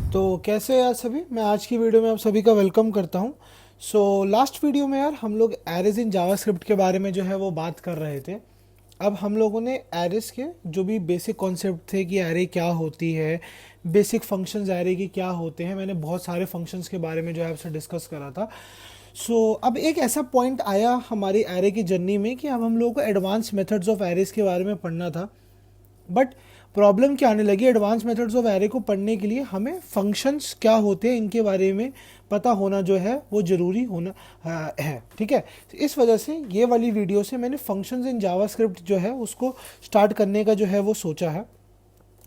तो कैसे हैं यार सभी। मैं आज की वीडियो में आप सभी का वेलकम करता हूं। लास्ट वीडियो में यार हम लोग एरेज इन जावास्क्रिप्ट के बारे में जो है वो बात कर रहे थे। अब हम लोगों ने एरेज के जो भी बेसिक कॉन्सेप्ट थे कि एरे क्या होती है, बेसिक फंक्शंस एरे के क्या होते हैं, मैंने बहुत सारे फंक्शंस के बारे में जो है आपसे डिस्कस करा था। अब एक ऐसा पॉइंट आया हमारी एरे की जर्नी में कि अब हम लोगों को एडवांस मेथड्स ऑफ एरेज के बारे में पढ़ना था। बट प्रॉब्लम क्या आने लगी, एडवांस मेथड्स ऑफ एरे को पढ़ने के लिए हमें फंक्शंस क्या होते हैं इनके बारे में पता होना जो है वो ज़रूरी होना है। ठीक है, तो इस वजह से ये वाली वीडियो से मैंने फंक्शंस इन जावास्क्रिप्ट जो है उसको स्टार्ट करने का जो है वो सोचा है।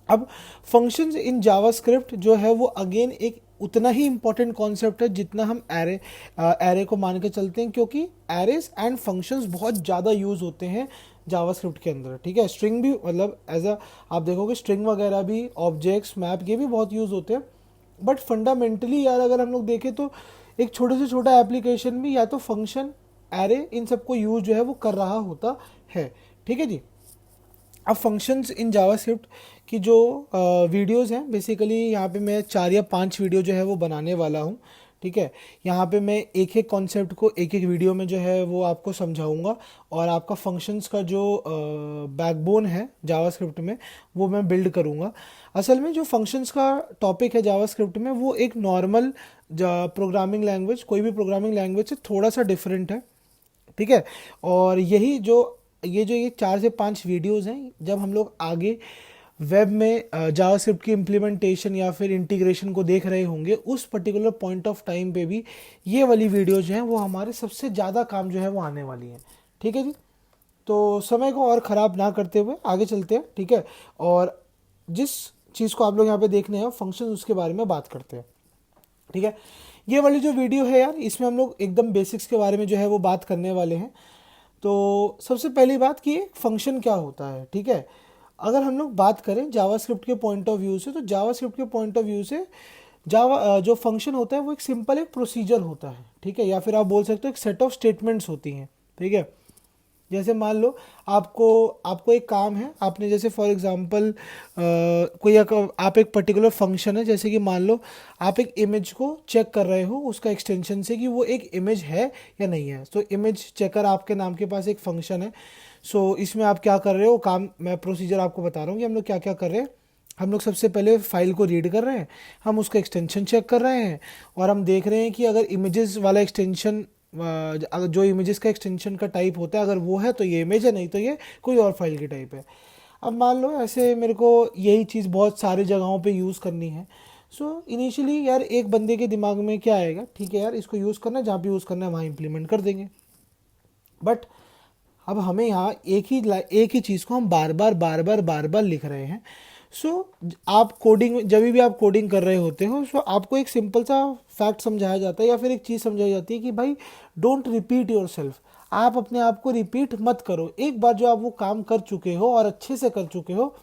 अब फंक्शंस इन जावास्क्रिप्ट जो है वो अगेन एक उतना ही इंपॉर्टेंट कॉन्सेप्ट है जितना हम एरे को मान के चलते हैं, क्योंकि एरेज एंड फंक्शंस बहुत ज़्यादा यूज़ होते हैं जावास्क्रिप्ट के अंदर। ठीक है, स्ट्रिंग भी मतलब एज अ आप देखोगे स्ट्रिंग वगैरह भी, ऑब्जेक्ट्स, मैप, ये भी बहुत यूज़ होते हैं। बट फंडामेंटली यार अगर हम लोग देखें तो एक छोटे से छोटा एप्लीकेशन भी या तो फंक्शन, एरे, इन सबको यूज जो है वो कर रहा होता है। ठीक है जी। अब फंक्शंस इन जावास्क्रिप्ट की जो वीडियोस हैं, बेसिकली यहाँ पे मैं 4 या 5 वीडियो जो है वो बनाने वाला हूँ। ठीक है, यहाँ पे मैं एक एक कॉन्सेप्ट को एक एक वीडियो में जो है वो आपको समझाऊंगा और आपका फंक्शंस का जो बैकबोन है जावास्क्रिप्ट में वो मैं बिल्ड करूँगा। असल में जो फंक्शंस का टॉपिक है जावास्क्रिप्ट में वो एक नॉर्मल प्रोग्रामिंग लैंग्वेज, कोई भी प्रोग्रामिंग लैंग्वेज से थोड़ा सा डिफरेंट है। ठीक है, और यही जो ये 4 से 5 वीडियोस हैं, जब हम लोग आगे वेब में जावास्क्रिप्ट की इम्प्लीमेंटेशन या फिर इंटीग्रेशन को देख रहे होंगे, उस पर्टिकुलर पॉइंट ऑफ टाइम पे भी ये वाली वीडियोज जो हैं वो हमारे सबसे ज़्यादा काम जो है वो आने वाली हैं। ठीक है जी, तो समय को और ख़राब ना करते हुए आगे चलते हैं। ठीक है, और जिस चीज़ को आप लोग यहाँ पे देखने हैं फंक्शन, उसके बारे में बात करते हैं। ठीक है, ये वाली जो वीडियो है यार, इसमें हम लोग एकदम बेसिक्स के बारे में जो है वो बात करने वाले हैं। तो सबसे पहली बात कि फंक्शन क्या होता है। ठीक है, अगर हम लोग बात करें जावास्क्रिप्ट के पॉइंट ऑफ व्यू से, तो जावास्क्रिप्ट के पॉइंट ऑफ व्यू से जो फंक्शन होता है वो एक सिंपल एक प्रोसीजर होता है। ठीक है, या फिर आप बोल सकते हो एक सेट ऑफ स्टेटमेंट्स होती हैं। ठीक है, जैसे मान लो आपको आपको एक काम है, आपने जैसे फॉर एग्जांपल आप एक पर्टिकुलर फंक्शन है, जैसे कि मान लो आप एक इमेज को चेक कर रहे हो उसका एक्सटेंशन से कि वो एक इमेज है या नहीं है। तो इमेज चेकर आपके नाम के पास एक फंक्शन है। इसमें आप क्या कर रहे हो, काम मैं प्रोसीजर आपको बता रहा हूँ कि हम लोग क्या क्या कर रहे हैं। हम लोग सबसे पहले फाइल को रीड कर रहे हैं, हम उसका एक्सटेंशन चेक कर रहे हैं और हम देख रहे हैं कि अगर इमेजेस वाला एक्सटेंशन, अगर जो इमेजेस का एक्सटेंशन का टाइप होता है अगर वो है तो ये इमेज है, नहीं तो ये कोई और फाइल की टाइप है। अब मान लो ऐसे मेरे को यही चीज़ बहुत सारी जगहों पे यूज़ करनी है। इनिशियली यार एक बंदे के दिमाग में क्या आएगा, ठीक है यार इसको यूज़ करना है, जहाँ पे यूज़ करना है वहाँ इंप्लीमेंट कर देंगे। बट अब हमें यहाँ एक ही चीज़ को हम बार बार लिख रहे हैं। सो आप कोडिंग, जब भी आप कोडिंग कर रहे होते हो, आपको एक सिंपल सा फैक्ट समझाया जाता है या फिर एक चीज़ समझाई जाती है कि भाई डोंट रिपीट योर सेल्फ। आप अपने आप को रिपीट मत करो। एक बार जो आप वो काम कर चुके हो और अच्छे से कर चुके हो,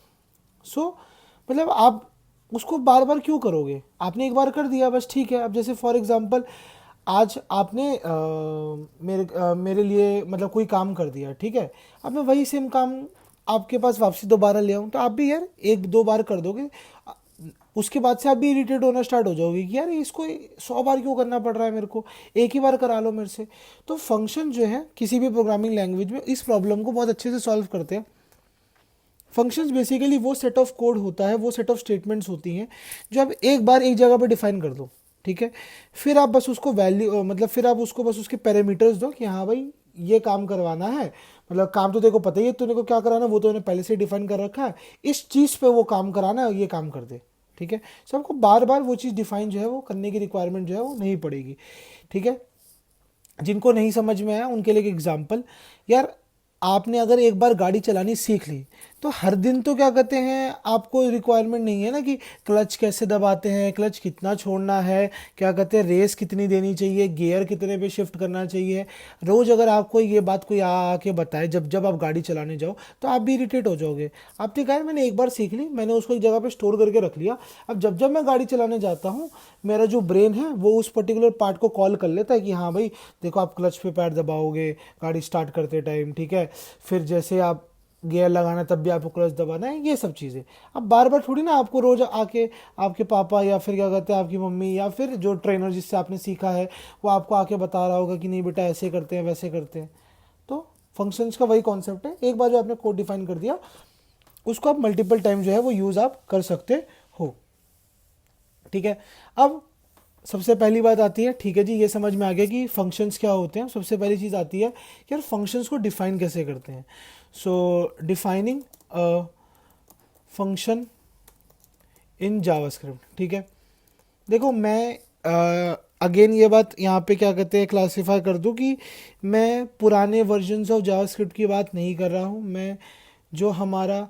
मतलब आप उसको बार बार क्यों करोगे। आपने एक बार कर दिया बस, ठीक है। अब जैसे फॉर एग्जांपल आज आपने मेरे लिए मतलब कोई काम कर दिया, ठीक है। अब मैं वही सेम काम आपके पास वापसी दोबारा ले आऊँ तो आप भी यार 1-2 बार कर दोगे। उसके बाद से आप भी इरिटेट होना स्टार्ट हो जाओगे कि यार इसको 100 बार क्यों करना पड़ रहा है मेरे को, एक ही बार करा लो मेरे से। तो फंक्शन जो है किसी भी प्रोग्रामिंग लैंग्वेज में इस प्रॉब्लम को बहुत अच्छे से सॉल्व करते हैं। फंक्शंस बेसिकली वो सेट ऑफ कोड होता है, वो सेट ऑफ स्टेटमेंट्स होती हैं जो आप एक बार एक जगह पर डिफाइन कर दो। ठीक है, फिर आप बस उसको वैल्यू, मतलब फिर आप उसको बस उसके पैरामीटर्स दो कि हाँ भाई ये काम करवाना है। मतलब काम तो देखो पता ही है तूने को क्या कराना, वो तो उन्हें पहले से डिफाइन कर रखा है, इस चीज़ पे वो काम कराना है, ये काम कर दे। ठीक है, सो आपको बार बार वो चीज़ डिफाइन जो है वो करने की रिक्वायरमेंट जो है वो नहीं पड़ेगी। ठीक है, जिनको नहीं समझ में आया उनके लिए एक एग्जांपल, यार आपने अगर एक बार गाड़ी चलानी सीख ली तो हर दिन तो क्या कहते हैं, आपको रिक्वायरमेंट नहीं है ना कि क्लच कैसे दबाते हैं, क्लच कितना छोड़ना है, क्या कहते हैं रेस कितनी देनी चाहिए, गियर कितने पे शिफ्ट करना चाहिए। रोज़ अगर आपको ये बात कोई आके बताए जब जब आप गाड़ी चलाने जाओ तो आप भी इरिटेट हो जाओगे। आपने कहा मैंने एक बार सीख ली, मैंने उसको एक जगह पे स्टोर करके रख लिया, अब जब जब मैं गाड़ी चलाने जाता हूँ मेरा जो ब्रेन है वो उस पर्टिकुलर पार्ट को कॉल कर लेता है कि हाँ भाई देखो आप क्लच पे पैर दबाओगे गाड़ी स्टार्ट करते टाइम। ठीक है, फिर जैसे आप गियर लगाना तब भी आपको क्लच दबाना है, ये सब चीज़ें। अब बार बार थोड़ी ना आपको रोज आके आपके पापा या फिर क्या कहते हैं आपकी मम्मी या फिर जो ट्रेनर जिससे आपने सीखा है वो आपको आके बता रहा होगा कि नहीं बेटा ऐसे करते हैं वैसे करते हैं। तो फंक्शंस का वही कॉन्सेप्ट है, एक बार जो आपने कोड डिफाइन कर दिया उसको आप मल्टीपल टाइम जो है वो यूज़ आप कर सकते हो। ठीक है, अब सबसे पहली बात आती है, ठीक है जी ये समझ में आ गया कि फंक्शंस क्या होते हैं। सबसे पहली चीज़ आती है कि यार फंक्शंस को डिफाइन कैसे करते हैं। So defining a function in JavaScript. ठीक है, देखो मैं अगेन ये बात यहाँ पे क्या कहते हैं क्लासिफाई कर दूँ कि मैं पुराने वर्जन्स ऑफ जावास्क्रिप्ट की बात नहीं कर रहा हूँ। मैं जो हमारा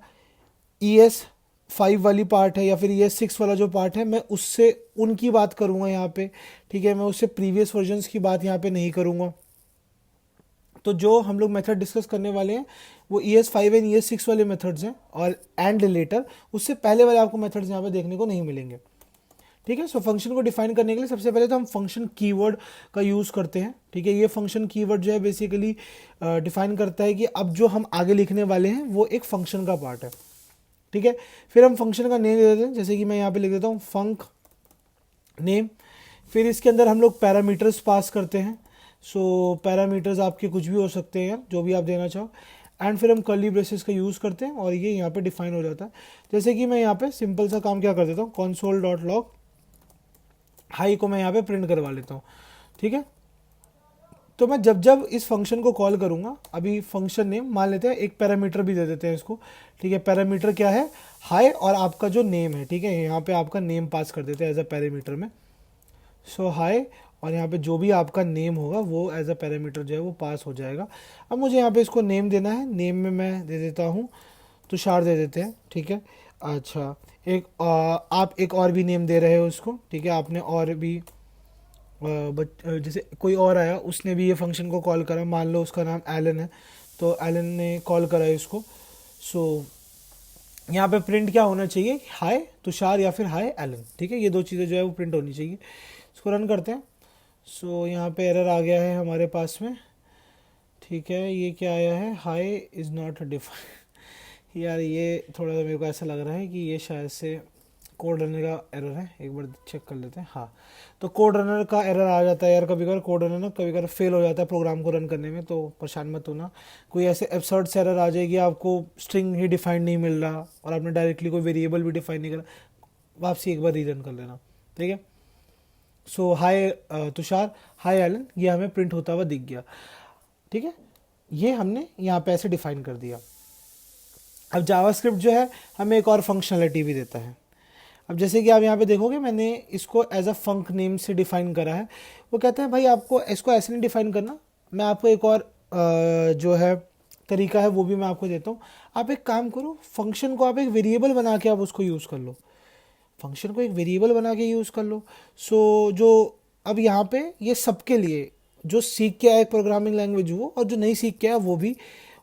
ES5 वाली पार्ट है या फिर ES6 वाला जो पार्ट है मैं उससे उनकी बात करूँगा यहाँ पे। ठीक है, मैं उससे प्रीवियस वर्जन्स की बात यहाँ पे नहीं करूँगा। तो जो हम लोग मेथड डिस्कस करने वाले हैं वो ES5 एंड ES6 वाले मेथड्स हैं, और एंड लेटर उससे पहले वाले आपको मेथड्स यहाँ पे देखने को नहीं मिलेंगे। ठीक है, सो फंक्शन को डिफाइन करने के लिए सबसे पहले तो हम फंक्शन कीवर्ड का यूज़ करते हैं। ठीक है, ये फंक्शन कीवर्ड जो है बेसिकली डिफाइन करता है कि अब जो हम आगे लिखने वाले हैं वो एक फंक्शन का पार्ट है। ठीक है, फिर हम फंक्शन का नेम दे देते हैं, जैसे कि मैं यहाँ पे लिख देता हूँ फंक नेम। फिर इसके अंदर हम लोग पैरामीटर्स पास करते हैं। सो पैरामीटर्स आपके कुछ भी हो सकते हैं यार, जो भी आप देना चाहो। एंड फिर हम कर्ली ब्रेसेस का यूज़ करते हैं और ये यहाँ पे डिफाइन हो जाता है। जैसे कि मैं यहाँ पे सिंपल सा काम क्या कर देता हूँ, console.log हाई को मैं यहाँ पे प्रिंट करवा लेता हूँ। ठीक है, तो मैं जब जब इस फंक्शन को कॉल करूँगा, अभी फंक्शन नेम मान लेते हैं, एक पैरामीटर भी दे देते हैं इसको। ठीक है, पैरामीटर क्या है, हाई और आपका जो नेम है। ठीक है, यहाँ पे आपका नेम पास कर देते हैं एज अ पैरामीटर में। सो हाई, और यहाँ पे जो भी आपका नेम होगा वो एज अ पैरामीटर जो है वो पास हो जाएगा। अब मुझे यहाँ पे इसको नेम देना है, नेम में मैं दे देता हूँ तुषार दे देते हैं। ठीक है, अच्छा एक आप एक और भी नेम दे रहे हो उसको। ठीक है, आपने और भी जैसे कोई और आया उसने भी ये फंक्शन को कॉल करा, मान लो उसका नाम एलन है, तो एलन ने कॉल करा इसको। सो यहाँ पे प्रिंट क्या होना चाहिए, हाय तुषार या फिर हाय एलन। ठीक है, ये दो चीज़ें जो है वो प्रिंट होनी चाहिए। इसको रन करते हैं। सो यहाँ पे एरर आ गया है हमारे पास में। ठीक है, ये क्या आया है, हाई इज़ नॉट डिफाइन। यार ये थोड़ा सा मेरे को ऐसा लग रहा है कि ये शायद से कोड रनर का एरर है, एक बार चेक कर लेते हैं। हाँ, तो कोड रनर का एरर आ जाता है यार, कभी कभार कोड रनर ना कभी कभार फेल हो जाता है प्रोग्राम को रन करने में, तो परेशान मत होना। कोई ऐसे एब्सर्ड से एरर आ जाएगी, आपको स्ट्रिंग ही डिफाइन नहीं मिल रहा और आपने डायरेक्टली कोई वेरिएबल भी डिफाइन नहीं करा, वापसी एक बार रीरन कर लेना। ठीक है, सो हाय तुषार हाय एलन ये हमें प्रिंट होता हुआ दिख गया। ठीक है, ये हमने यहाँ पे ऐसे डिफाइन कर दिया। अब जावास्क्रिप्ट जो है हमें एक और फंक्शनलिटी भी देता है। अब जैसे कि आप यहाँ पे देखोगे मैंने इसको एज अ फंक नेम से डिफाइन करा है। वो कहते हैं भाई आपको इसको ऐसे नहीं डिफाइन करना, मैं आपको एक और जो है तरीका है वो भी मैं आपको देता हूँ। आप एक काम करो, फंक्शन को आप एक वेरिएबल बना के आप उसको यूज़ कर लो, फंक्शन को एक वेरिएबल बना के यूज़ कर लो। सो जो अब यहाँ पे ये सबके लिए, जो सीख के आया एक प्रोग्रामिंग लैंग्वेज वो और जो नहीं सीख के आया वो भी,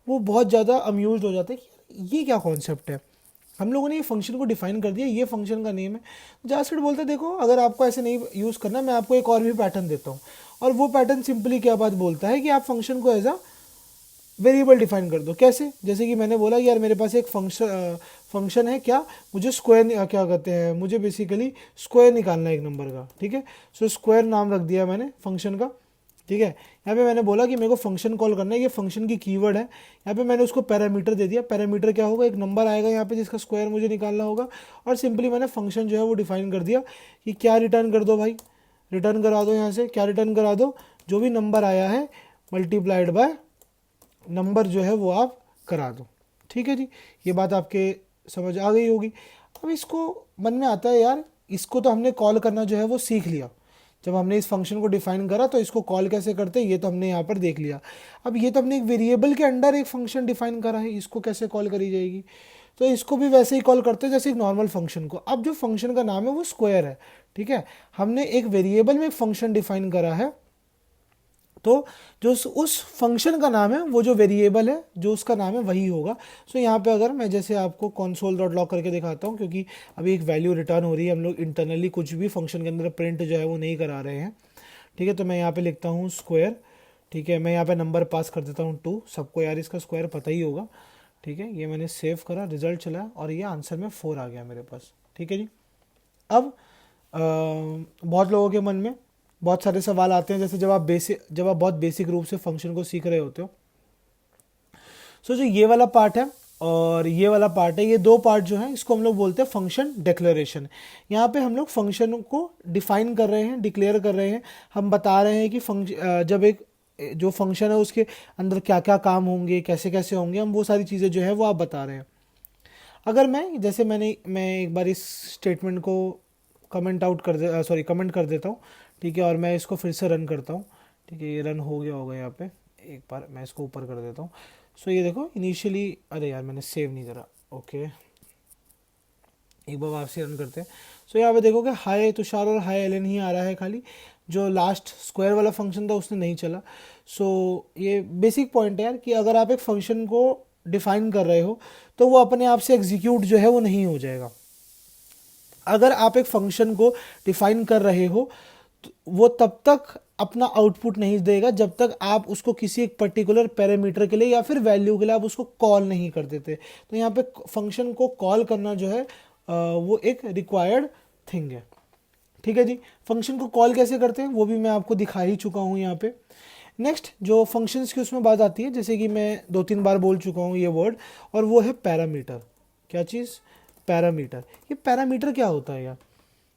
वो बहुत ज़्यादा अम्यूज हो जाते हैं कि ये क्या कॉन्सेप्ट है, हम लोगों ने ये फंक्शन को डिफाइन कर दिया, ये फंक्शन का नेम है। जावास्क्रिप्ट बोलते हैं देखो अगर आपको ऐसे नहीं यूज़ करना, मैं आपको एक और भी पैटर्न देता हूँ, और वो पैटर्न सिंपली क्या बात बोलता है कि आप फंक्शन को एज अ वेरिएबल डिफाइन कर दो। कैसे, जैसे कि मैंने बोला कि यार मेरे पास एक फंक्शन है, क्या मुझे स्क्वायर क्या कहते हैं, मुझे बेसिकली स्क्वायर निकालना है एक नंबर का। ठीक है, सो स्क्वायर नाम रख दिया मैंने फंक्शन का। ठीक है, यहाँ पे मैंने बोला कि मेरे को फंक्शन कॉल करना है, ये फंक्शन की कीवर्ड है। यहाँ पे मैंने उसको पैरामीटर दे दिया, पैरामीटर क्या होगा, एक नंबर आएगा यहाँ पे जिसका स्क्वायर मुझे निकालना होगा, और सिंपली मैंने फंक्शन जो है वो डिफाइन कर दिया कि क्या रिटर्न कर दो भाई, रिटर्न करा दो। यहाँ से क्या रिटर्न करा दो, जो भी नंबर आया है मल्टीप्लाइड बाय नंबर जो है वो आप करा दो। ठीक है जी, ये बात आपके समझ आ गई होगी। अब इसको मन में आता है यार, इसको तो हमने कॉल करना जो है वो सीख लिया, जब हमने इस फंक्शन को डिफाइन करा तो इसको कॉल कैसे करते हैं ये तो हमने यहाँ पर देख लिया। अब ये तो हमने एक वेरिएबल के अंडर एक फंक्शन डिफाइन करा है, इसको कैसे कॉल करी जाएगी, तो इसको भी वैसे ही कॉल करते हैं जैसे एक नॉर्मल फंक्शन को। अब जो फंक्शन का नाम है वो स्क्वायर है। ठीक है, हमने एक वेरिएबल में एक फंक्शन डिफाइन करा है, तो जो उस फंक्शन का नाम है वो जो वेरिएबल है जो उसका नाम है वही होगा। सो यहाँ पे अगर मैं जैसे आपको console.log करके दिखाता हूँ, क्योंकि अभी एक वैल्यू रिटर्न हो रही है, हम लोग इंटरनली कुछ भी फंक्शन के अंदर प्रिंट जो है वो नहीं करा रहे हैं। ठीक है, तो मैं यहाँ पे लिखता हूँ स्क्वायर। ठीक है, मैं यहाँ पे नंबर पास कर देता हूँ 2, सबको यार इसका स्क्वायर पता ही होगा। ठीक है, ये मैंने सेव करा, रिजल्ट चला और ये आंसर में 4 आ गया मेरे पास। ठीक है जी। अब बहुत लोगों के मन में बहुत सारे सवाल आते हैं, जैसे जब आप बहुत बेसिक रूप से फंक्शन को सीख रहे होते हो। सो जो ये वाला पार्ट है और ये वाला पार्ट है, ये दो पार्ट जो है इसको हम लोग बोलते हैं फंक्शन डिक्लेरेशन। यहाँ पे हम लोग फंक्शन को डिफाइन कर रहे हैं, डिक्लेयर कर रहे हैं। हम बता रहे हैं कि जब एक जो फंक्शन है उसके अंदर क्या क्या काम होंगे, कैसे कैसे होंगे, हम वो सारी चीज़ें जो है वो आप बता रहे हैं। अगर मैं एक बार इस स्टेटमेंट को कमेंट कर देता हूँ। ठीक है, और मैं इसको फिर से रन करता हूँ। ठीक है, ये रन हो गया होगा यहाँ पे। एक बार मैं इसको ऊपर कर देता हूँ। सो ये देखो इनिशियली, अरे यार मैंने सेव नहीं करा। ओके, एक बार वापसी रन करते हैं। सो यहाँ पे देखो कि हाय तुषार और हाय एलन ही आ रहा है खाली। जो लास्ट स्क्वायर वाला फंक्शन था उसने नहीं चला। सो ये बेसिक पॉइंट है यार कि अगर आप एक फंक्शन को डिफाइन कर रहे हो तो वो अपने आप से एग्जीक्यूट जो है वो नहीं हो जाएगा। अगर आप एक फंक्शन को डिफाइन कर रहे हो तो वो तब तक अपना आउटपुट नहीं देगा जब तक आप उसको किसी एक पर्टिकुलर पैरामीटर के लिए या फिर वैल्यू के लिए आप उसको कॉल नहीं कर देते। तो यहाँ पे फंक्शन को कॉल करना जो है वो एक रिक्वायर्ड थिंग है। ठीक है जी। फंक्शन को कॉल कैसे करते हैं वो भी मैं आपको दिखा ही चुका हूँ यहाँ पे। नेक्स्ट जो फंक्शंस की उसमें बात आती है, जैसे कि मैं 2-3 बार बोल चुका हूँ ये वर्ड, और वो है पैरामीटर। क्या चीज़? पैरामीटर। ये पैरामीटर क्या होता है यार?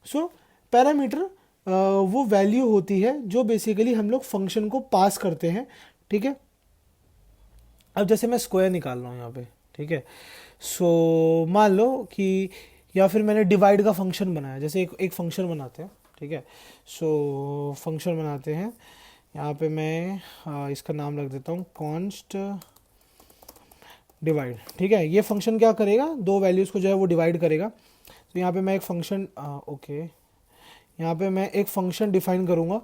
सो पैरामीटर वो वैल्यू होती है जो बेसिकली हम लोग फंक्शन को पास करते हैं। ठीक है, अब जैसे मैं स्क्वायर निकाल रहा हूँ यहाँ पे। ठीक है, सो मान लो कि, या फिर मैंने डिवाइड का फंक्शन बनाया, जैसे एक फंक्शन बनाते हैं। ठीक है, सो फंक्शन बनाते हैं। यहाँ पे मैं इसका नाम रख देता हूँ कॉन्स्ट डिवाइड। ठीक है, ये फंक्शन क्या करेगा, दो वैल्यूज़ को जो है वो डिवाइड करेगा। तो यहाँ पे मैं एक फंक्शन यहाँ पे मैं एक फंक्शन डिफाइन करूँगा।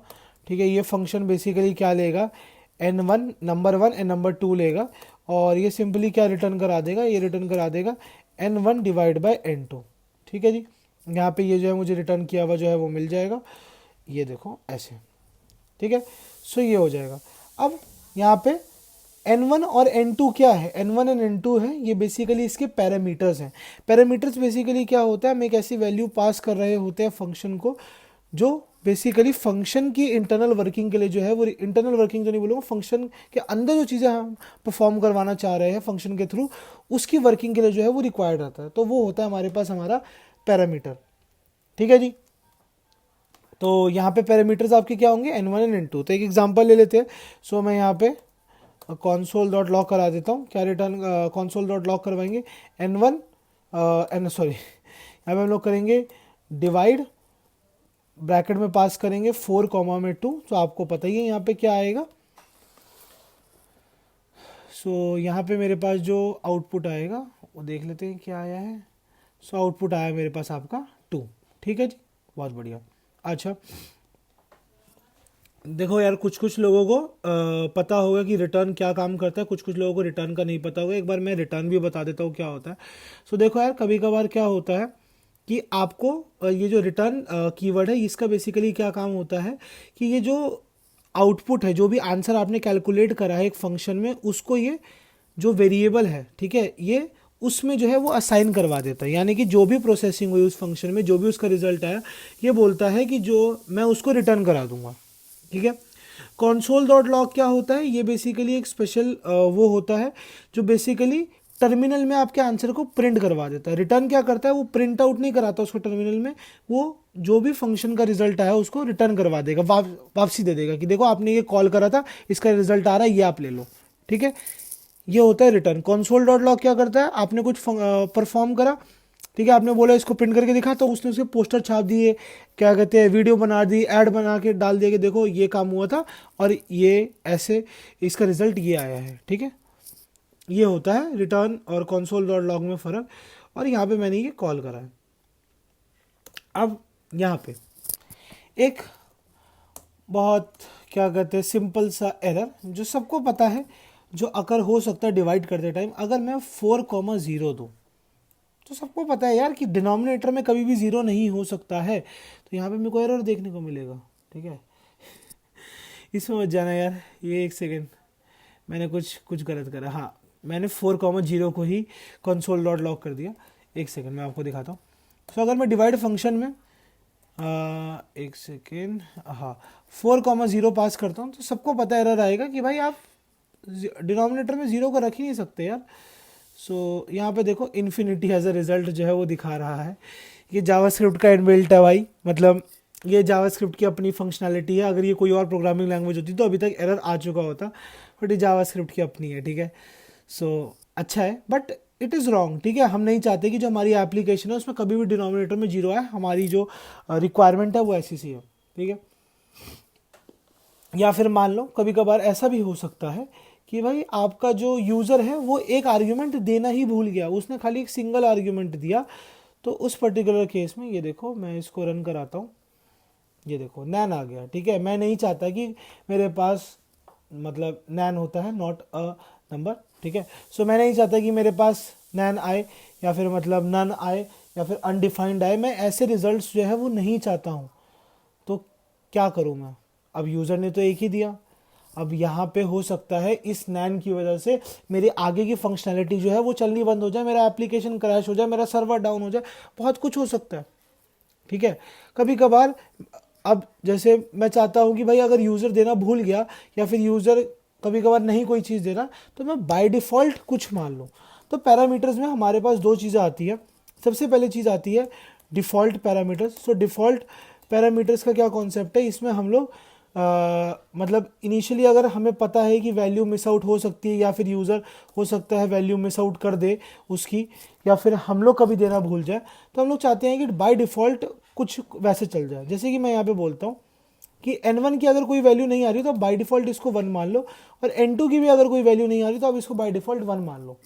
ठीक है, ये फंक्शन बेसिकली क्या लेगा, n1 नंबर 1 एंड नंबर 2 लेगा, और ये सिंपली क्या रिटर्न करा देगा, ये रिटर्न करा देगा n1 डिवाइड बाय n2। ठीक है जी, यहाँ पे ये जो है मुझे रिटर्न किया हुआ जो है वो मिल जाएगा, ये देखो ऐसे। ठीक है, सो ये हो जाएगा। अब यहाँ पे n1 और n2 क्या है, n1 एंड n2 है, ये बेसिकली इसके पैरामीटर्स हैं। पैरामीटर्स बेसिकली क्या होता है, हम एक ऐसी वैल्यू पास कर रहे होते हैं फंक्शन को जो बेसिकली फंक्शन की इंटरनल वर्किंग के लिए जो है वो, इंटरनल वर्किंग तो नहीं बोलूँगा, फंक्शन के अंदर जो चीज़ें हम परफॉर्म करवाना चाह रहे हैं फंक्शन के थ्रू, उसकी वर्किंग के लिए जो है वो रिक्वायर्ड रहता है। तो वो होता है हमारे पास हमारा पैरामीटर। ठीक है जी, तो यहाँ पे पैरामीटर्स आपके क्या होंगे, n1 एंड n2। तो एक एग्जांपल ले लेते हैं। सो मैं यहाँ पे console डॉट लॉग करा देता हूँ। क्या रिटर्न console डॉट लॉग करवाएंगे, n1 यहाँ पे हम लोग करेंगे डिवाइड, ब्रैकेट में पास करेंगे 4 कॉमा में 2। तो आपको पता ही है यहाँ पे क्या आएगा। सो यहाँ पे मेरे पास जो आउटपुट आएगा वो देख लेते हैं क्या आया है। सो आउटपुट आया मेरे पास आपका 2। ठीक है जी, बहुत बढ़िया। अच्छा देखो यार, कुछ कुछ लोगों को पता होगा कि रिटर्न क्या काम करता है, कुछ कुछ लोगों को रिटर्न का नहीं पता होगा। एक बार मैं रिटर्न भी बता देता हूँ क्या होता है। सो देखो यार, कभी कभार क्या होता है कि आपको ये जो रिटर्न कीवर्ड है इसका बेसिकली क्या काम होता है कि ये जो आउटपुट है, जो भी आंसर आपने कैलकुलेट करा है एक फंक्शन में, उसको ये जो वेरिएबल है, ठीक है, ये उसमें जो है वो असाइन करवा देता है। यानी कि जो भी प्रोसेसिंग हुई उस फंक्शन में, जो भी उसका रिजल्ट आया, ये बोलता है कि जो मैं उसको रिटर्न करा दूंगा। ठीक है, console डॉट लॉग क्या होता है, ये बेसिकली एक स्पेशल वो होता है जो बेसिकली टर्मिनल में आपके आंसर को प्रिंट करवा देता है। रिटर्न क्या करता है, वो प्रिंट आउट नहीं कराता उसको टर्मिनल में, वो जो भी फंक्शन का रिजल्ट आया उसको रिटर्न करवा देगा, वापसी दे देगा कि देखो आपने ये कॉल करा था, इसका रिजल्ट आ रहा है, ये आप ले लो। ठीक है, ये होता है रिटर्न। console डॉट लॉग क्या करता है, आपने कुछ परफॉर्म करा, ठीक है, आपने बोला इसको प्रिंट करके दिखा, तो उसने उसके पोस्टर छाप दिए, क्या कहते हैं, वीडियो बना दी, ऐड बना के डाल दिया कि देखो ये काम हुआ था और ये ऐसे इसका रिजल्ट ये आया है। ठीक है, ये होता है रिटर्न और console डॉट लॉग में फ़र्क। और यहाँ पे मैंने ये कॉल करा है। अब यहाँ पे एक बहुत क्या कहते हैं सिंपल सा एरर जो सबको पता है, जो अगर हो सकता है डिवाइड करते टाइम, अगर मैं 4,0 दूँ, तो सबको पता है यार कि डिनोमिनेटर में कभी भी 0 नहीं हो सकता है। तो यहाँ पे मेरे को एरर देखने को मिलेगा। ठीक है, इसमें मत जाना यार, ये एक सेकेंड, मैंने कुछ गलत करा। हाँ, मैंने 4,0 को ही कंसोल डॉट लॉग कर दिया। एक सेकेंड मैं आपको दिखाता हूँ। तो अगर मैं डिवाइड फंक्शन में एक सेकेंड, हाँ 4,0 पास करता हूँ तो सबको पता एरर आएगा कि भाई आप डिनोमिनेटर में 0 को रख ही नहीं सकते यार। सो यहाँ पे देखो इन्फिनिटी एज अ रिजल्ट जो है वो दिखा रहा है। ये जावास्क्रिप्ट का इनबिल्ट है भाई, मतलब ये जावास्क्रिप्ट की अपनी फंक्शनैलिटी है। अगर ये कोई और प्रोग्रामिंग लैंग्वेज होती तो अभी तक एरर आ चुका होता, बट ये जावास्क्रिप्ट की अपनी है, ठीक है। सो अच्छा है, बट इट इज़ रॉन्ग, ठीक है। हम नहीं चाहते कि जो हमारी एप्लीकेशन है उसमें कभी भी डिनोमिनेटर में 0 आए। हमारी जो रिक्वायरमेंट है वो ऐसी सी है, ठीक है। या फिर मान लो कभी कभार ऐसा भी हो सकता है कि भाई आपका जो यूज़र है वो एक आर्ग्यूमेंट देना ही भूल गया, उसने खाली एक सिंगल आर्ग्यूमेंट दिया। तो उस पर्टिकुलर केस में ये देखो, मैं इसको रन कराता हूँ, ये देखो नैन आ गया, ठीक है। मैं नहीं चाहता कि मेरे पास मतलब नैन होता है नॉट अ नंबर, ठीक है। सो मैं नहीं चाहता कि मेरे पास नैन आए या फिर मतलब नन आए या फिर अनडिफाइंड आए। मैं ऐसे रिजल्ट्स जो है वो नहीं चाहता हूँ। तो क्या करूँ मैं? अब यूज़र ने तो एक ही दिया। अब यहाँ पे हो सकता है इस नैन की वजह से मेरी आगे की फंक्शनैलिटी जो है वो चलनी बंद हो जाए, मेरा एप्लीकेशन क्रैश हो जाए, मेरा सर्वर डाउन हो जाए, बहुत कुछ हो सकता है, ठीक है। कभी कभार अब जैसे मैं चाहता हूँ कि भाई अगर यूज़र देना भूल गया या फिर यूज़र कभी कभार नहीं कोई चीज़ देना, तो मैं बाय डिफ़ॉल्ट कुछ मान लूँ। तो पैरामीटर्स में हमारे पास दो चीज़ें आती है। सबसे पहले चीज़ आती है डिफ़ॉल्ट पैरामीटर्स। सो डिफ़ॉल्ट पैरामीटर्स का क्या कॉन्सेप्ट है, इसमें हम लोग मतलब इनिशियली अगर हमें पता है कि वैल्यू मिस आउट हो सकती है या फिर यूज़र हो सकता है वैल्यू मिस आउट कर दे उसकी, या फिर हम लोग कभी देना भूल जाए, तो हम लोग चाहते हैं कि बाय डिफ़ॉल्ट कुछ वैसे चल जाए। जैसे कि मैं यहाँ पे बोलता हूँ कि n1 की अगर कोई वैल्यू नहीं आ रही तो आप बाय डिफ़ॉल्ट इसको 1 मान लो, और n2 की भी अगर कोई वैल्यू नहीं आ रही तो आप इसको बाय डिफ़ॉल्ट 1 मान लो,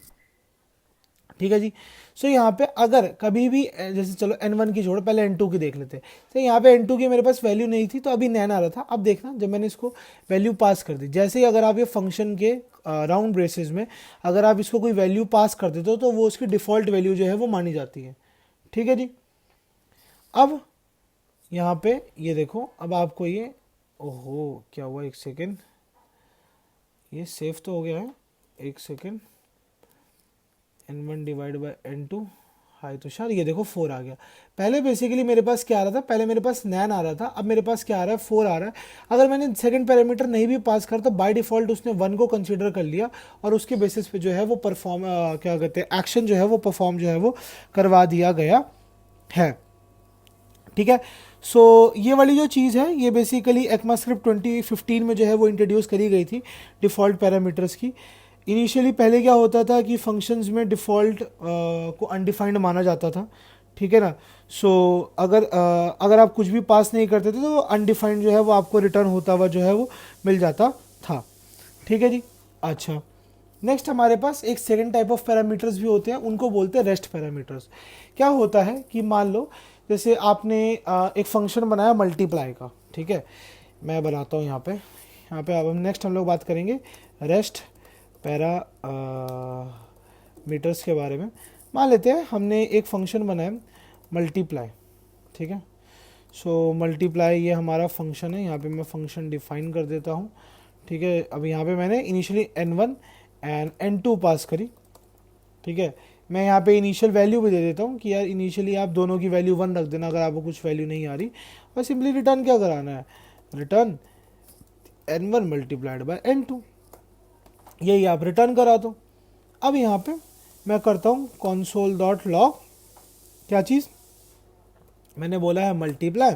ठीक है जी। सो यहाँ पे अगर कभी भी जैसे चलो n1 की छोड़ो, पहले n2 की देख लेते हैं। तो यहाँ पे n2 की मेरे पास वैल्यू नहीं थी तो अभी नैन आ रहा था। अब देखना जब मैंने इसको वैल्यू पास कर दी, जैसे ही अगर आप ये फंक्शन के राउंड ब्रेसेस में अगर आप इसको कोई वैल्यू पास कर देते हो तो वो उसकी डिफ़ॉल्ट वैल्यू जो है वो मानी जाती है, ठीक है जी। अब यहाँ पे ये देखो, अब आपको ये, ओहो क्या हुआ, एक सेकेंड, ये सेव तो हो गया है, एक second, n1 divide by n2, high तो शार ये देखो 4 आ गया। पहले बेसिकली मेरे पास क्या आ रहा था, पहले मेरे पास नैन आ रहा था, अब मेरे पास क्या आ रहा है, 4 आ रहा है। अगर मैंने सेकंड पैरामीटर नहीं भी पास कर तो बाय डिफ़ॉल्ट उसने 1 को कंसीडर कर लिया और उसके बेसिस पे जो है वो परफॉर्म क्या कहते हैं एक्शन जो है वो परफॉर्म जो है वो करवा दिया गया है, ठीक है। सो ये वाली जो चीज़ है ये बेसिकली ECMAScript 2015 में जो है वो इंट्रोड्यूस करी गई थी डिफ़ॉल्ट पैरामीटर्स की। इनिशियली पहले क्या होता था कि फंक्शंस में डिफ़ॉल्ट को अनडिफाइंड माना जाता था, ठीक है ना। सो अगर आप कुछ भी पास नहीं करते थे तो अनडिफाइंड जो है वो आपको रिटर्न होता हुआ जो है वो मिल जाता था, ठीक है जी। अच्छा, नेक्स्ट हमारे पास एक सेकंड टाइप ऑफ पैरामीटर्स भी होते हैं, उनको बोलते हैं रेस्ट पैरामीटर्स। क्या होता है कि मान लो जैसे आपने एक फंक्शन बनाया मल्टीप्लाई का, ठीक है। मैं बनाता हूँ यहाँ पे अब नेक्स्ट हम लोग बात करेंगे रेस्ट पैरामीटर्स के बारे में। मान लेते हैं हमने एक फंक्शन बनाया मल्टीप्लाई, ठीक है। सो मल्टीप्लाई ये हमारा फंक्शन है, यहाँ पे मैं फंक्शन डिफाइन कर देता हूँ, ठीक है। अब यहाँ पे मैंने इनिशियली n1 एंड n2 पास करी, ठीक है। मैं यहाँ पे इनिशियल वैल्यू भी दे देता हूँ कि यार इनिशियली आप दोनों की वैल्यू 1 रख देना अगर आपको कुछ वैल्यू नहीं आ रही, और सिंपली रिटर्न क्या कराना है, return n1 multiplied by n2, यही आप रिटर्न करा दो। अब यहाँ पे मैं करता हूँ console डॉट लॉग, क्या चीज़ मैंने बोला है मल्टीप्लाई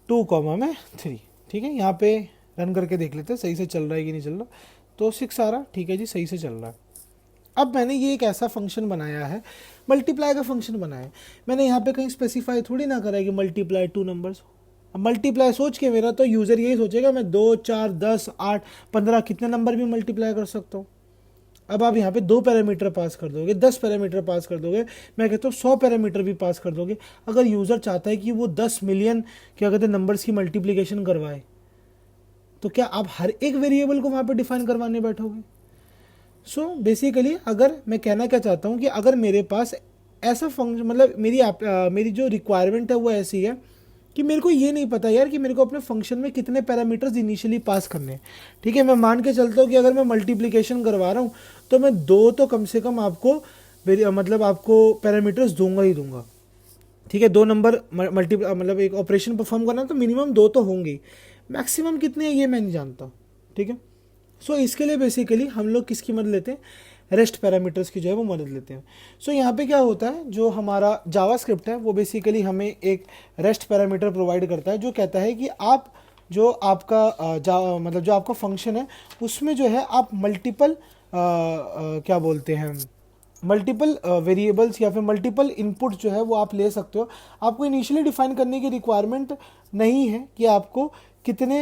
2,3, ठीक है। यहाँ पे रन करके देख लेते हैं सही से चल रहा है कि नहीं चल रहा। तो 6 आ रहा, ठीक है जी, सही से चल रहा है। अब मैंने ये एक ऐसा फंक्शन बनाया है, मल्टीप्लाई का फंक्शन बनाया है। मैंने यहाँ पे कहीं स्पेसिफाई थोड़ी ना करा है कि मल्टीप्लाई 2 नंबर्स। अब मल्टीप्लाई सोच के मेरा तो यूज़र यही सोचेगा मैं 2, 4, 10, 8, 15 कितने नंबर भी मल्टीप्लाई कर सकता हूँ। अब आप यहाँ पे 2 पैरामीटर पास कर दोगे, 10 पैरामीटर पास कर दोगे, मैं कहता हूँ 100 पैरामीटर भी पास कर दोगे। अगर यूज़र चाहता है कि वो 10 मिलियन क्या कहते हैं नंबर्स की मल्टीप्लिकेशन करवाए, तो क्या आप हर एक वेरिएबल को वहाँ पे डिफाइन करवाने बैठोगे? सो बेसिकली अगर मैं कहना क्या चाहता हूँ कि अगर मेरे पास ऐसा फंक्शन मतलब मेरी जो रिक्वायरमेंट है वो ऐसी है कि मेरे को ये नहीं पता यार कि मेरे को अपने फंक्शन में कितने पैरामीटर्स इनिशियली पास करने हैं। ठीक है, मैं मान के चलता हूँ कि अगर मैं मल्टीप्लिकेशन करवा रहा हूँ तो मैं 2 तो कम से कम आपको मतलब आपको पैरामीटर्स दूंगा ही दूंगा। ठीक है, 2 नंबर मल्टी मतलब एक ऑपरेशन परफॉर्म करना तो मिनिमम 2 तो होंगे ही, मैक्सिमम कितने हैं ये मैं नहीं जानता। ठीक है, सो इसके लिए बेसिकली हम लोग किसकी मदद लेते हैं, रेस्ट पैरामीटर्स की जो है वो मदद लेते हैं। सो यहाँ पे क्या होता है, जो हमारा जावास्क्रिप्ट है वो बेसिकली हमें एक रेस्ट पैरामीटर प्रोवाइड करता है जो कहता है कि आप जो आपका मतलब जो आपका फंक्शन है उसमें जो है आप मल्टीपल क्या बोलते हैं, मल्टीपल वेरिएबल्स या फिर मल्टीपल इनपुट जो है वो आप ले सकते हो। आपको इनिशियली डिफाइन करने की रिक्वायरमेंट नहीं है कि आपको कितने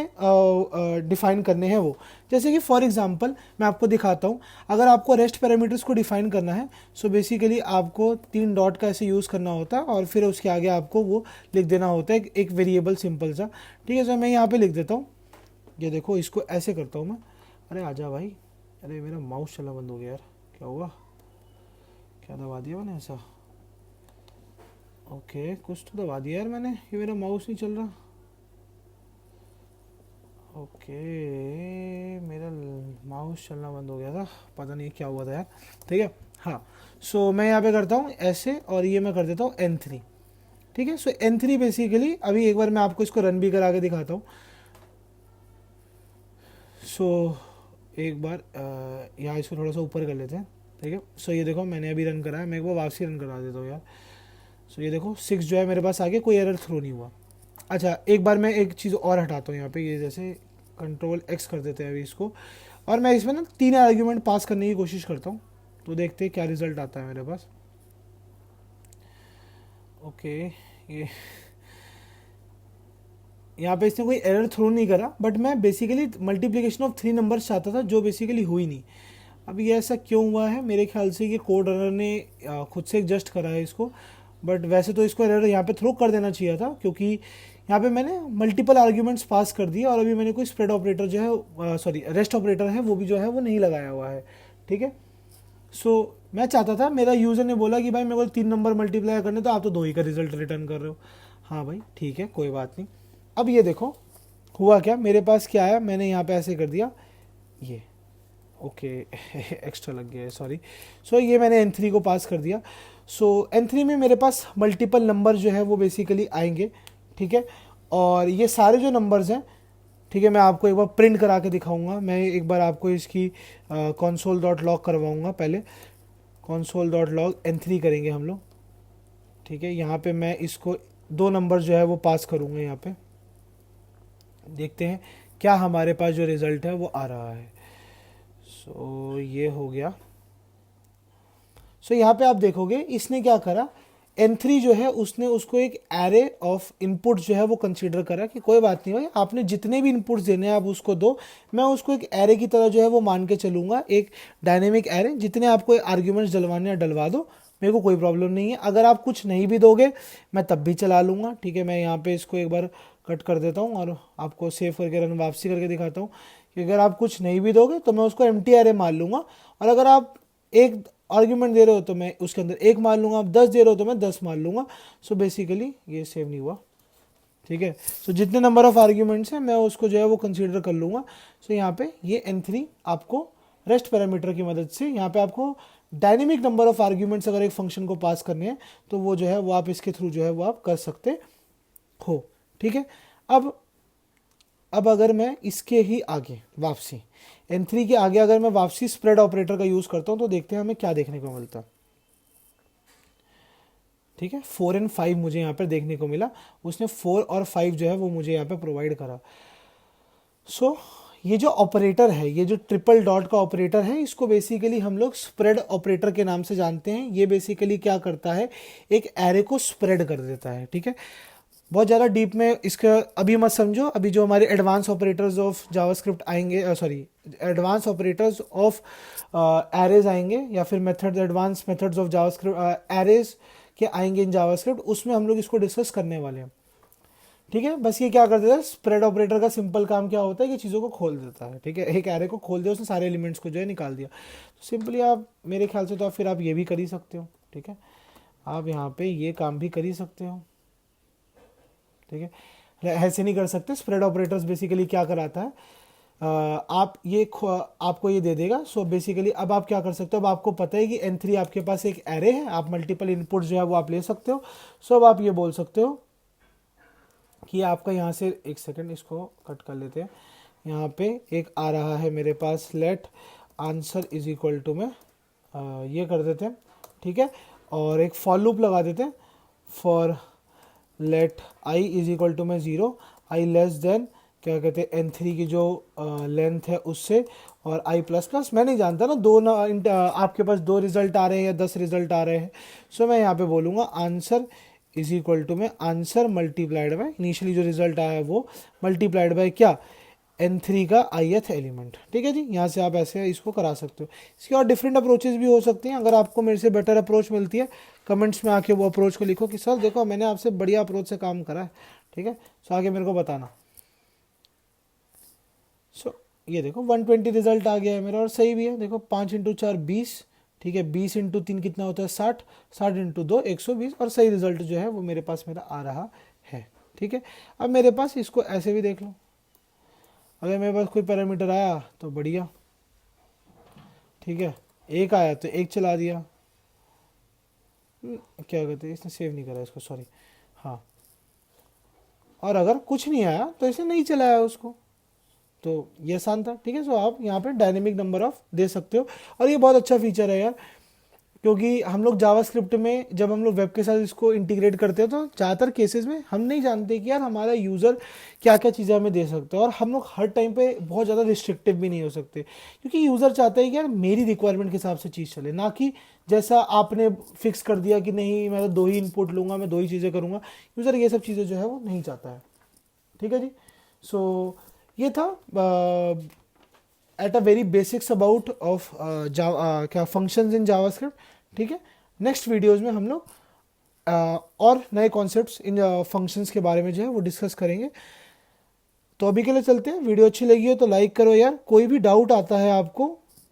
डिफाइन करने हैं वो। जैसे कि फॉर एग्जांपल मैं आपको दिखाता हूँ, अगर आपको रेस्ट पैरामीटर्स को डिफाइन करना है सो बेसिकली आपको 3 डॉट का ऐसे यूज़ करना होता है और फिर उसके आगे आपको वो लिख देना होता है एक वेरिएबल सिंपल सा। ठीक है, सो मैं यहाँ पे लिख देता हूँ, ये देखो इसको ऐसे करता हूँ मैं। अरे आजा भाई, अरे मेरा माउस चलना बंद हो गया यार, क्या हुआ, क्या दबा दिया मैंने ऐसा? ओके, कुछ तो दबा दिया यार मैंने, ये मेरा माउस नहीं चल रहा। ओके, मेरा माउस चलना बंद हो गया था, पता नहीं क्या हुआ था यार। ठीक है, हाँ, सो मैं यहाँ पे करता हूँ ऐसे और ये मैं कर देता हूँ N3। ठीक है, सो N3 बेसिकली अभी एक बार मैं आपको इसको रन भी करा के दिखाता हूँ। सो एक बार यहाँ इसको थोड़ा सा ऊपर कर लेते हैं। ठीक है, सो ये देखो मैंने अभी रन करा है, मैं एक बार वापसी रन करा देता हूँ यार। सो ये देखो 6 जो है मेरे पास आगे, कोई एरर थ्रो नहीं हुआ। अच्छा, एक बार मैं एक चीज़ और हटाता हूँ यहाँ पे, ये जैसे Ctrl+X कर देते हैं अभी इसको, और मैं इसमें ना 3 आर्ग्यूमेंट पास करने की कोशिश करता हूँ, तो देखते हैं क्या रिजल्ट आता है मेरे पास। ओके, ये यहाँ पे इसने कोई एरर थ्रो नहीं करा, बट मैं बेसिकली मल्टीप्लिकेशन ऑफ 3 नंबर्स चाहता था जो बेसिकली हुई नहीं। अब ये ऐसा क्यों हुआ है, मेरे ख्याल से ये कोड रनर ने खुद से एडजस्ट करा है इसको, बट वैसे तो इसको एरर यहाँ पे थ्रो कर देना चाहिए था क्योंकि यहाँ पे मैंने मल्टीपल आर्ग्यूमेंट्स पास कर दिए और अभी मैंने कोई स्प्रेड ऑपरेटर जो है सॉरी रेस्ट ऑपरेटर है वो भी जो है वो नहीं लगाया हुआ है। ठीक है, सो मैं चाहता था, मेरा यूज़र ने बोला कि भाई मेरे को 3 नंबर मल्टीप्लाई करने तो आप तो 2 ही का रिजल्ट रिटर्न कर रहे हो। हाँ भाई ठीक है, कोई बात नहीं। अब ये देखो हुआ क्या, मेरे पास क्या आया, मैंने यहाँ पे ऐसे कर दिया ये, ओके एक्स्ट्रा लग गया है सॉरी। सो ये मैंने N3 को पास कर दिया। सो N3 में मेरे पास मल्टीपल नंबर जो है वो बेसिकली आएंगे। ठीक है, और ये सारे जो नंबर्स हैं, ठीक है, मैं आपको एक बार प्रिंट करा के दिखाऊंगा। मैं एक बार आपको इसकी console.log करवाऊंगा, पहले console.log N3 करेंगे हम लोग। ठीक है, यहाँ पे मैं इसको 2 नंबर जो है वो पास करूँगा, यहाँ पे देखते हैं क्या हमारे पास जो रिज़ल्ट है वो आ रहा है। सो ये हो गया। सो यहाँ पे आप देखोगे इसने क्या करा, N3 जो है उसने उसको एक एरे ऑफ इनपुट जो है वो कंसीडर करा कि कोई बात नहीं भाई, आपने जितने भी इनपुट्स देने हैं आप उसको दो, मैं उसको एक एरे की तरह जो है वो मान के चलूँगा, एक डायनेमिक एरे, जितने आपको आर्ग्यूमेंट्स डलवाने हैं डलवा दो, मेरे को कोई प्रॉब्लम नहीं है। अगर आप कुछ नहीं भी दोगे मैं तब भी चला लूँगा। ठीक है, मैं यहाँ पे इसको एक बार कट कर देता हूँ और आपको सेव करके रन वापसी करके दिखाता हूँ कि अगर आप कुछ नहीं भी दोगे तो मैं उसको एम्प्टी एरे मान लूँगा, और अगर आप एक आर्ग्यूमेंट दे रहे हो तो मैं उसके अंदर 1 मान लूँगा, आप 10 दे रहे हो तो मैं 10 मान लूँगा। सो बेसिकली ये सेव नहीं हुआ। ठीक है, सो जितने नंबर ऑफ आर्ग्यूमेंट्स हैं मैं उसको जो है वो कंसीडर कर लूँगा। सो यहाँ पे ये N3 आपको रेस्ट पैरामीटर की मदद से, यहाँ पे आपको डायनेमिक नंबर ऑफ आर्ग्यूमेंट्स अगर एक फंक्शन को पास करने हैं तो वो जो है वो आप इसके थ्रू जो है वो आप कर सकते हो। ठीक है, अब अगर मैं इसके ही आगे वापसी N3 के आगे अगर मैं वापसी स्प्रेड ऑपरेटर का यूज़ करता हूँ तो देखते हैं हमें क्या देखने को मिलता है। ठीक है, 4 और 5 मुझे यहाँ पर देखने को मिला, उसने 4 और 5 जो है वो मुझे यहाँ पे प्रोवाइड करा। सो ये जो ऑपरेटर है, ये जो ट्रिपल डॉट का ऑपरेटर है, इसको बेसिकली हम लोग स्प्रेड ऑपरेटर के नाम से जानते हैं। ये बेसिकली क्या करता है, एक एरे को स्प्रेड कर देता है। ठीक है, बहुत ज़्यादा डीप में इसका अभी मत समझो, अभी जो हमारे एडवांस ऑपरेटर्स ऑफ जावास्क्रिप्ट आएंगे, sorry advance operators of arrays आएंगे या फिर methods, advance methods of JavaScript arrays के आएंगे इन जावास्क्रिप्ट, उसमें हम लोग इसको डिस्कस करने वाले हैं। ठीक है, बस ये क्या कर देता है, स्प्रेड ऑपरेटर का सिंपल काम क्या होता है कि चीज़ों को खोल देता है। ठीक है, एक एरे को खोल दिया, उसने सारे एलिमेंट्स को जो है निकाल दिया। तो सिंपली आप मेरे ख्याल से तो आप फिर आप ये भी कर ही सकते हो। ठीक है, आप यहाँ पे ये काम भी कर ही सकते हो। ठीक है, ऐसे नहीं कर सकते। स्प्रेड ऑपरेटर्स बेसिकली क्या कराता है, आप ये आपको ये दे देगा। सो बेसिकली अब आप क्या कर सकते हो, अब आपको पता है कि n3 आपके पास एक एरे है, आप मल्टीपल इनपुट जो है वो आप ले सकते हो। सो अब आप ये बोल सकते हो कि आपका यहाँ से, एक सेकंड इसको कट कर लेते हैं, यहाँ पे एक आ रहा है मेरे पास let answer is equal to में ये कर देते हैं, ठीक है, और एक फॉर लूप लगा देते हैं, for let i is equal to में 0, आई लेस देन क्या कहते हैं n3 की जो लेंथ है उससे, और i प्लस प्लस, मैं नहीं जानता ना दो ना आपके पास 2 रिजल्ट आ रहे हैं या 10 रिजल्ट आ रहे हैं। सो मैं यहाँ पे बोलूँगा आंसर इज इक्वल टू में आंसर मल्टीप्लाइड बाय इनिशियली जो रिजल्ट आया है वो मल्टीप्लाइड बाय क्या, n3 का ith एलिमेंट, ठीक है जी। यहाँ से आप ऐसे इसको करा सकते हो। इसकी और डिफरेंट अप्रोचेस भी हो सकती हैं। अगर आपको मेरे से बेटर अप्रोच मिलती है कमेंट्स में आके वो अप्रोच को लिखो कि सर देखो मैंने आपसे बढ़िया अप्रोच से काम करा है, ठीक है। सो आगे मेरे को बताना। सो ये देखो 120 रिजल्ट आ गया है मेरा, और सही भी है। देखो 5 इंटू 4 20, ठीक है, 20 इंटू 3 कितना होता है 60, 60 इंटू 2 120, और सही रिजल्ट जो है वो मेरे पास मेरा आ रहा है, ठीक है। अब मेरे पास इसको ऐसे भी देख लो, अगर मेरे पास कोई पैरामीटर आया तो बढ़िया, ठीक है, एक आया तो एक चला दिया, क्या कहते हैं, इसने सेव नहीं करा इसको, सॉरी, हाँ, और अगर कुछ नहीं आया तो इसने नहीं चलाया उसको, तो ये आसान था, ठीक है। सो आप यहाँ पे डायनेमिक नंबर ऑफ दे सकते हो, और ये बहुत अच्छा फीचर है यार, क्योंकि हम लोग जावास्क्रिप्ट में जब हम लोग वेब के साथ इसको इंटीग्रेट करते हैं तो ज़्यादातर केसेस में हम नहीं जानते कि यार हमारा यूज़र क्या क्या चीज़ें हमें दे सकता है, और हम लोग हर टाइम पे बहुत ज़्यादा रिस्ट्रिक्टिव भी नहीं हो सकते, क्योंकि यूज़र चाहता है कि यार मेरी रिक्वायरमेंट के हिसाब से चीज़ चले, ना कि जैसा आपने फिक्स कर दिया कि नहीं मैं तो 2 ही इनपुट लूँगा, मैं 2 ही चीज़ें करूँगा। यूज़र ये सब चीज़ें जो है वो नहीं चाहता है, ठीक है जी। सो ये था at a very basics about of क्या फंक्शंस इन जावास्क्रिप्ट, ठीक है। नेक्स्ट वीडियोस में हम लोग और नए कॉन्सेप्ट्स इन फंक्शंस के बारे में जो है वो डिस्कस करेंगे। तो अभी के लिए चलते हैं। वीडियो अच्छी लगी हो तो लाइक करो यार। कोई भी डाउट आता है आपको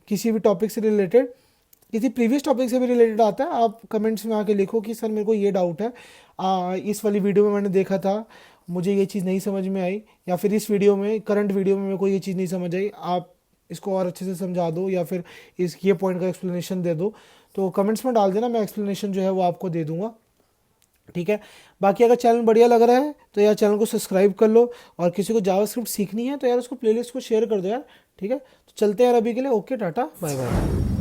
किसी भी टॉपिक से रिलेटेड, किसी प्रीवियस टॉपिक से भी रिलेटेड आता है, आप कमेंट्स में आके लिखो कि सर मेरे को ये डाउट है, इस वाली वीडियो में मैंने देखा था मुझे ये चीज़ नहीं समझ में आई, या फिर इस वीडियो में करंट वीडियो में मेरे को ये चीज़ नहीं समझ आई, आप इसको और अच्छे से समझा दो, या फिर इस ये पॉइंट का एक्सप्लेनेशन दे दो। तो कमेंट्स में डाल देना, मैं एक्सप्लेनेशन जो है वो आपको दे दूंगा, ठीक है। बाकी अगर चैनल बढ़िया लग रहा है तो यार चैनल को सब्सक्राइब कर लो, और किसी को जावास्क्रिप्ट सीखनी है तो यार उसको प्लेलिस्ट को शेयर कर दो यार, ठीक है। तो चलते हैं यार अभी के लिए, ओके टाटा बाय बाय।